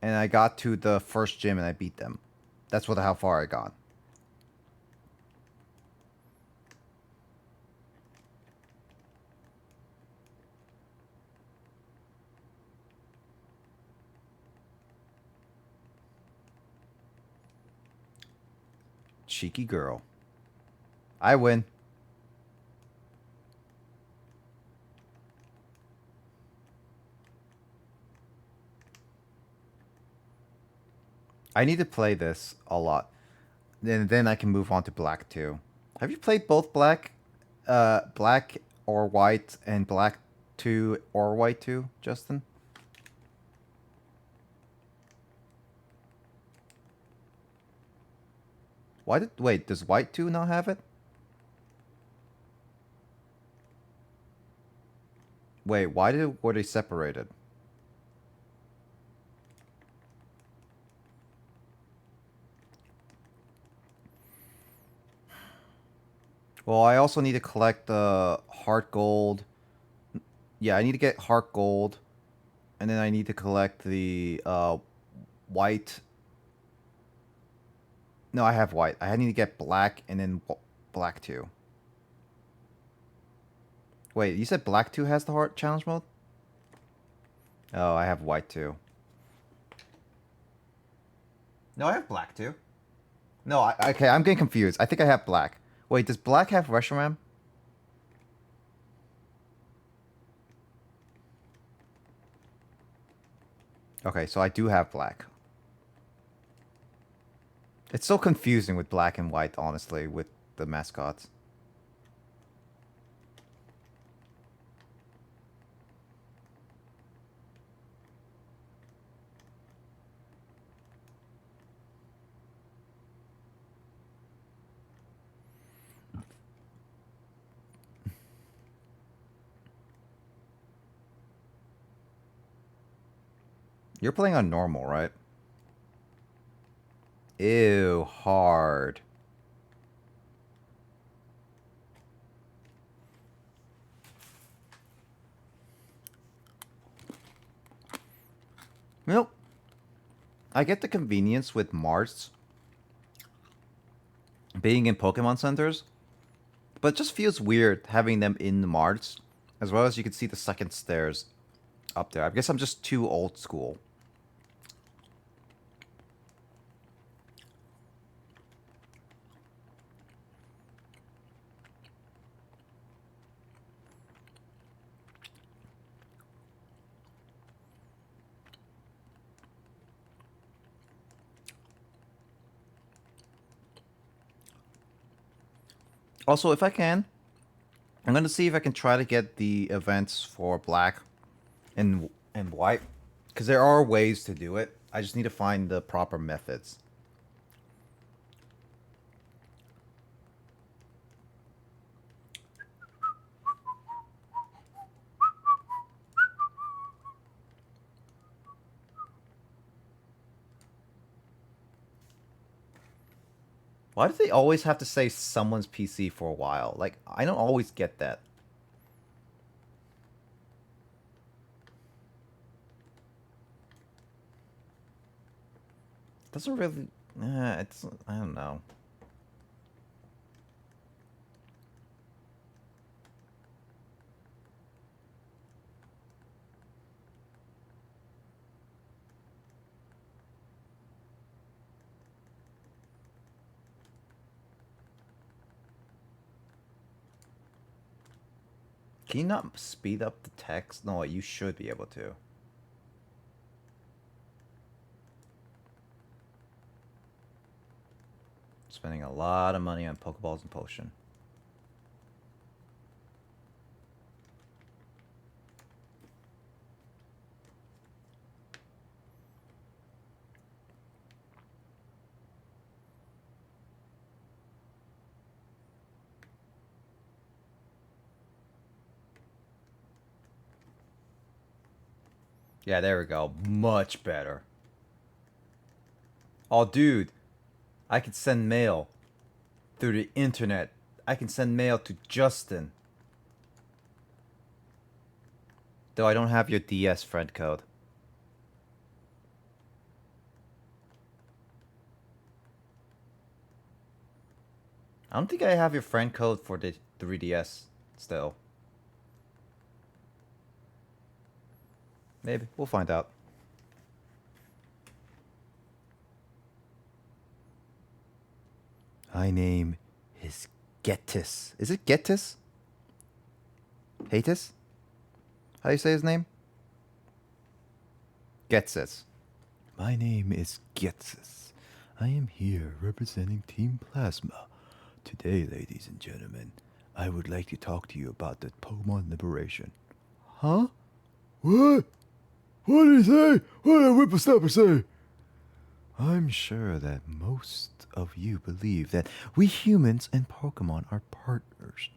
and I got to the first gym and I beat them. That's how far I got. Cheeky girl. I win. I need to play this a lot. Then I can move on to Black 2. Have you played both Black or White and Black 2 or White 2, Justin? Wait, does White 2 not have it? Wait, were they separated? Well, I also need to collect the heart gold. Yeah, I need to get heart gold, and then I need to collect the white. No, I have white. I need to get black and then black 2. Wait, you said black 2 has the heart challenge mode? Oh, I have white 2. No, I have black 2. No, okay, I'm getting confused. I think I have black. Wait, does black have Reshiram? Okay, so I do have black. It's so confusing with black and white, honestly, with the mascots. You're playing on normal, right? Ew, hard. Nope. I get the convenience with Mars being in Pokemon centers, but it just feels weird having them in the Mars, as well as you can see the second stairs up there. I guess I'm just too old school. Also, if I can, I'm gonna see if I can try to get the events for black and white, because there are ways to do it. I just need to find the proper methods. Why do they always have to say someone's PC for a while? Like, I don't always get that. Doesn't really. It's. I don't know. Can you not speed up the text? No, you should be able to. Spending a lot of money on Pokeballs and Potion. Yeah, there we go. Much better. Oh, dude. I can send mail through the internet. I can send mail to Justin. Though I don't have your DS friend code. I don't think I have your friend code for the 3DS still. Maybe. We'll find out. My name is Getis. Is it Getis? Hatis? How do you say his name? Getsis. My name is Getsis. I am here representing Team Plasma. Today, ladies and gentlemen, I would like to talk to you about the Pokemon Liberation. Huh? What? What did he say? What did Whippersnapper say? I'm sure that most of you believe that we humans and Pokemon are partners.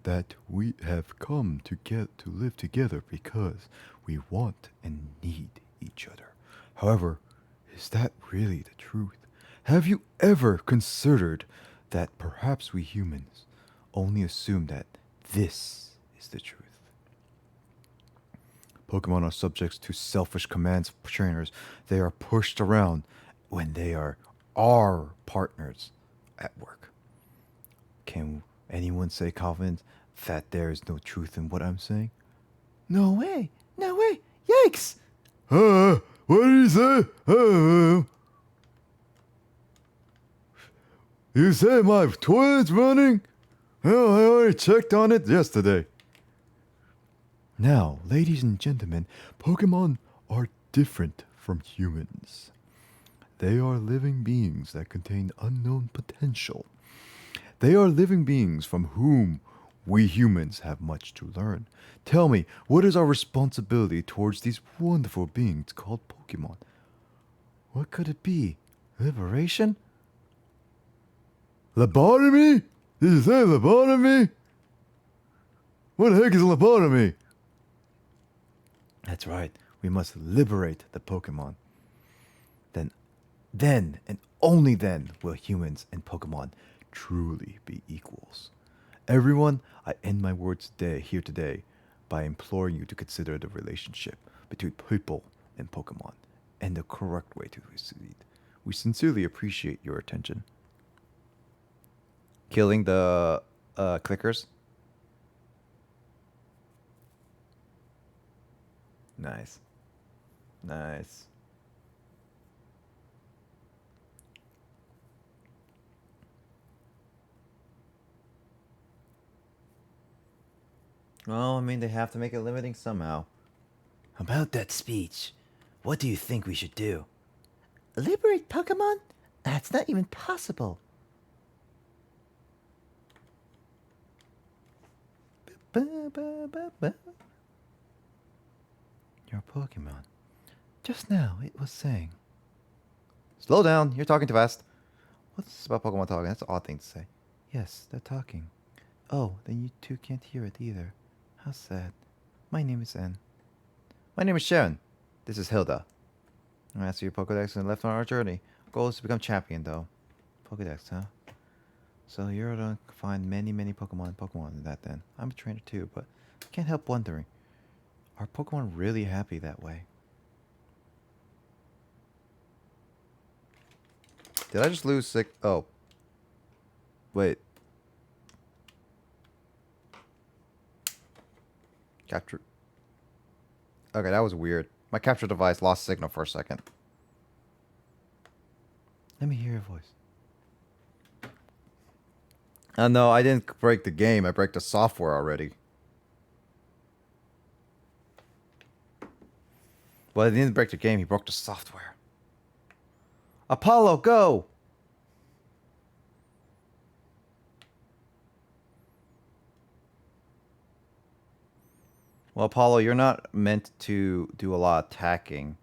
That we have come to get to live together because we want and need each other. However, is that really the truth? Have you ever considered that perhaps we humans only assume that this is the truth. Pokemon are subjects to selfish commands of trainers. They are pushed around when they are our partners at work. Can anyone say confident that there is no truth in what I'm saying? No way! No way! Yikes! What did you say? You say my toilet's running? Well, I already checked on it yesterday. Now, ladies and gentlemen, Pokemon are different from humans. They are living beings that contain unknown potential. They are living beings from whom we humans have much to learn. Tell me, what is our responsibility towards these wonderful beings called Pokemon? What could it be? Liberation? Lobotomy? Did you say lobotomy? What the heck is lobotomy? That's right. We must liberate the Pokemon. Then, and only then, will humans and Pokemon truly be equals. Everyone, I end my words today by imploring you to consider the relationship between people and Pokemon and the correct way to proceed. We sincerely appreciate your attention. Killing the clickers. Nice. Nice. Well, I mean, they have to make it limiting somehow. About that speech, what do you think we should do? Liberate Pokemon? That's not even possible. Your Pokemon. Just now, it was saying. Slow down, you're talking too fast. What's this about Pokemon talking? That's an odd thing to say. Yes, they're talking. Oh, then you two can't hear it either. How sad. My name is Anne. My name is Sharon. This is Hilda. I'm going to answer your Pokedex and left on our journey. Goal is to become champion, though. Pokedex, huh? So you're going to find many, many Pokemon in that then. I'm a trainer too, but I can't help wondering. Are Pokemon really happy that way? Did I just lose sick? Oh. Wait. Capture. Okay, that was weird. My capture device lost signal for a second. Let me hear your voice. No, I didn't break the game. I broke the software already. Well, he didn't break the game. He broke the software. Apollo, go! Well, Apollo, you're not meant to do a lot of attacking.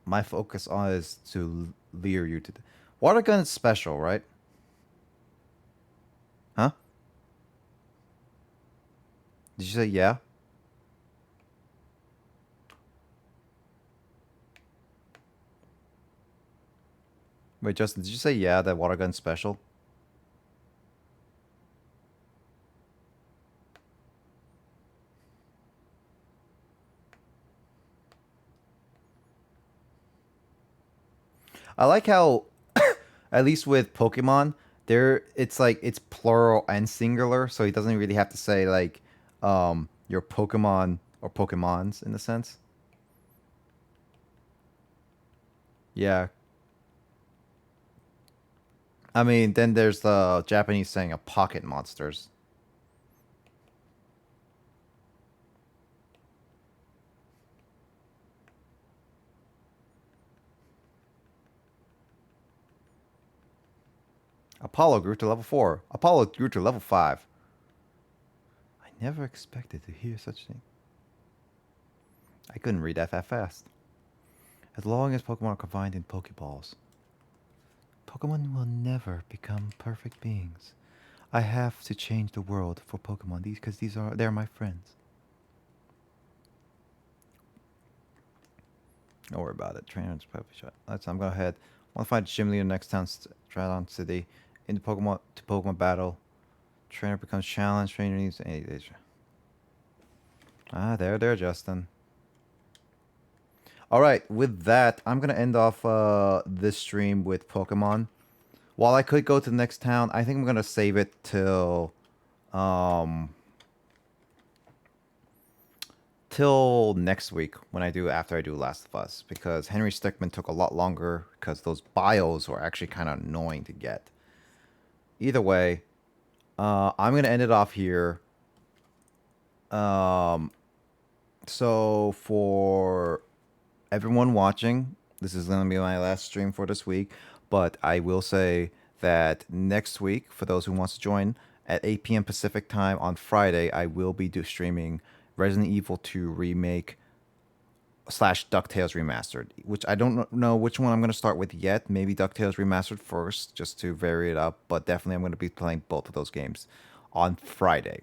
My focus on is to lure you to... Water gun is special, right? Huh? Did you say yeah? Wait, Justin, did you say yeah, that water gun's special? I like how, at least with Pokemon, it's like it's plural and singular, so he doesn't really have to say like your Pokemon or Pokemons in a sense. Yeah. I mean, then there's the Japanese saying of pocket monsters. Apollo grew to level 4. Apollo grew to level 5. I never expected to hear such thing. I couldn't read that fast. As long as Pokemon are confined in Pokeballs, Pokemon will never become perfect beings. I have to change the world for Pokemon because they're my friends. Don't worry about it. Trainer's puppy shot. I'm going ahead. I want to find Gym Leader next town, Stradon City, in the Pokemon battle. Trainer becomes challenged. Trainer needs 80 days. Ah, there, Justin. All right, with that, I'm gonna end off this stream with Pokemon. While I could go to the next town, I think I'm gonna save it um till next week when I do after I do Last of Us, because Henry Stickmin took a lot longer because those bios were actually kind of annoying to get. Either way, I'm gonna end it off here. Um, so for everyone watching, this is gonna be my last stream for this week, but I will say that next week, for those who wants to join, at 8 p.m. Pacific time on Friday, I will be streaming Resident Evil 2 remake slash DuckTales remastered, which I don't know which one I'm going to start with yet. Maybe DuckTales remastered first, just to vary it up, but definitely I'm going to be playing both of those games on Friday.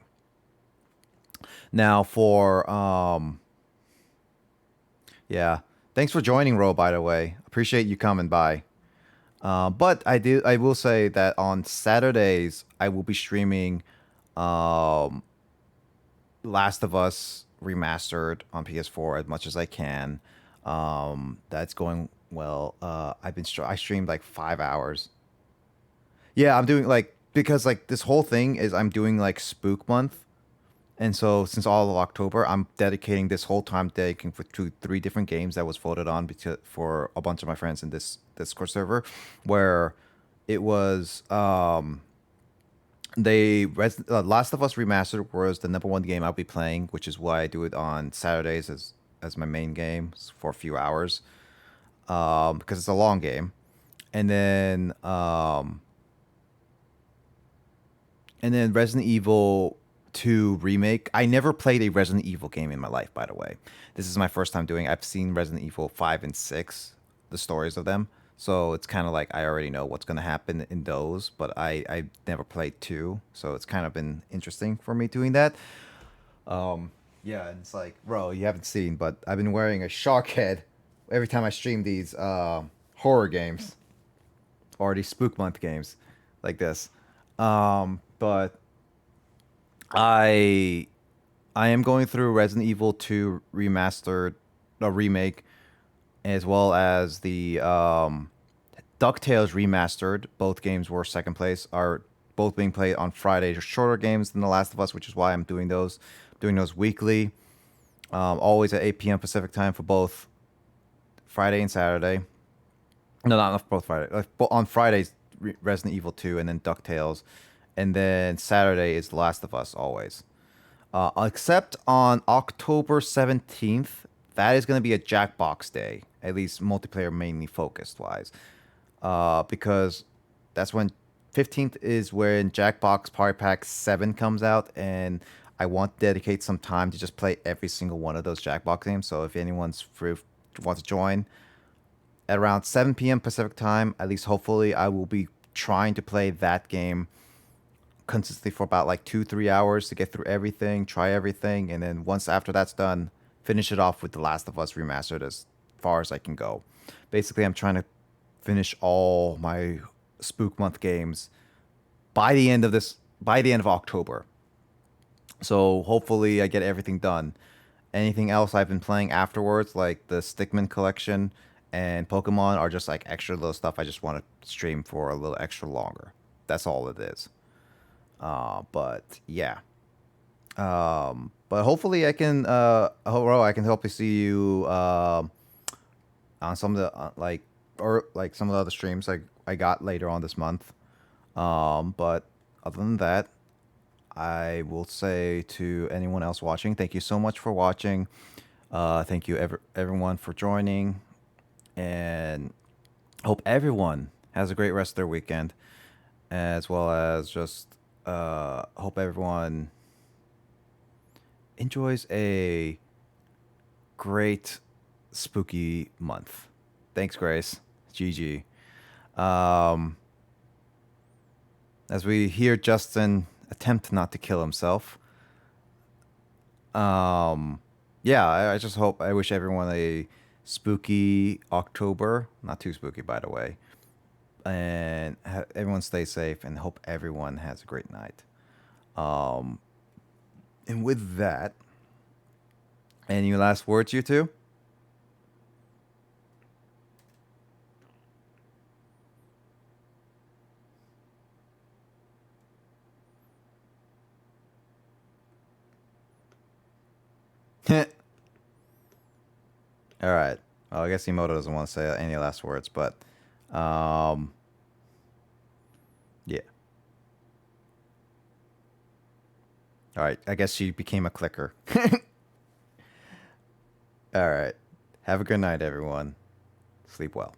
Now for yeah, thanks for joining, Ro. By the way, appreciate you coming by. But I will say that on Saturdays I will be streaming um, Last of Us remastered on PS4 as much as I can. That's going well. I streamed like 5 hours. Yeah, I'm doing like because like this whole thing is I'm doing like Spook Month, and so since all of October, I'm dedicating this whole time dedicating for three different games that was voted on because for a bunch of my friends in this Discord server, where it was Last of Us Remastered was the number one game I'll be playing, which is why I do it on Saturdays as my main game for a few hours, because it's a long game, and then Resident Evil 2 remake. I never played a Resident Evil game in my life, by the way. This is my first time doing. I've seen Resident Evil 5 and 6, the stories of them. So it's kind of like I already know what's going to happen in those, but I never played 2, so it's kind of been interesting for me doing that. Yeah, and it's like, bro, you haven't seen, but I've been wearing a shark head every time I stream these horror games or these Spook Month games like this. But I I am going through Resident Evil 2 remastered, a remake, as well as the DuckTales remastered. Both games were second place. Are both being played on Friday. Shorter games than The Last of Us, which is why I'm doing those. Doing those weekly, always at 8 p.m. Pacific time for both Friday and Saturday. No, not both Friday. On Fridays, Resident Evil 2, and then DuckTales, and then Saturday is The Last of Us always. Except on October 17th, that is going to be a Jackbox day, at least multiplayer mainly focused wise. Because that's when 15th is when Jackbox Party Pack 7 comes out, and I want to dedicate some time to just play every single one of those Jackbox games. So if anyone's free, wants to join at around 7 p.m. Pacific time, at least hopefully I will be trying to play that game consistently for about like 2-3 hours to get through everything, try everything, and then once after that's done, finish it off with The Last of Us remastered as far as I can go. Basically, I'm trying to finish all my Spook Month games by the end of October. So hopefully I get everything done. Anything else I've been playing afterwards, like the Stickman collection and Pokemon, are just like extra little stuff I just want to stream for a little extra longer. That's all it is. But yeah. But hopefully I can I can help you see you on some of the or like some of the other streams I got later on this month. But other than that, I will say to anyone else watching, thank you so much for watching. Thank you everyone for joining, and hope everyone has a great rest of their weekend, as well as just hope everyone enjoys a great spooky month. Thanks, Grace. GG. Um, as we hear Justin attempt not to kill himself. Yeah, I just hope, I wish everyone a spooky October. Not too spooky, by the way. And everyone stay safe, and hope everyone has a great night. Um, and with that, any last words, you two? All right. Well, I guess Emoto doesn't want to say any last words, but um, yeah. All right. I guess she became a clicker. All right. Have a good night, everyone. Sleep well.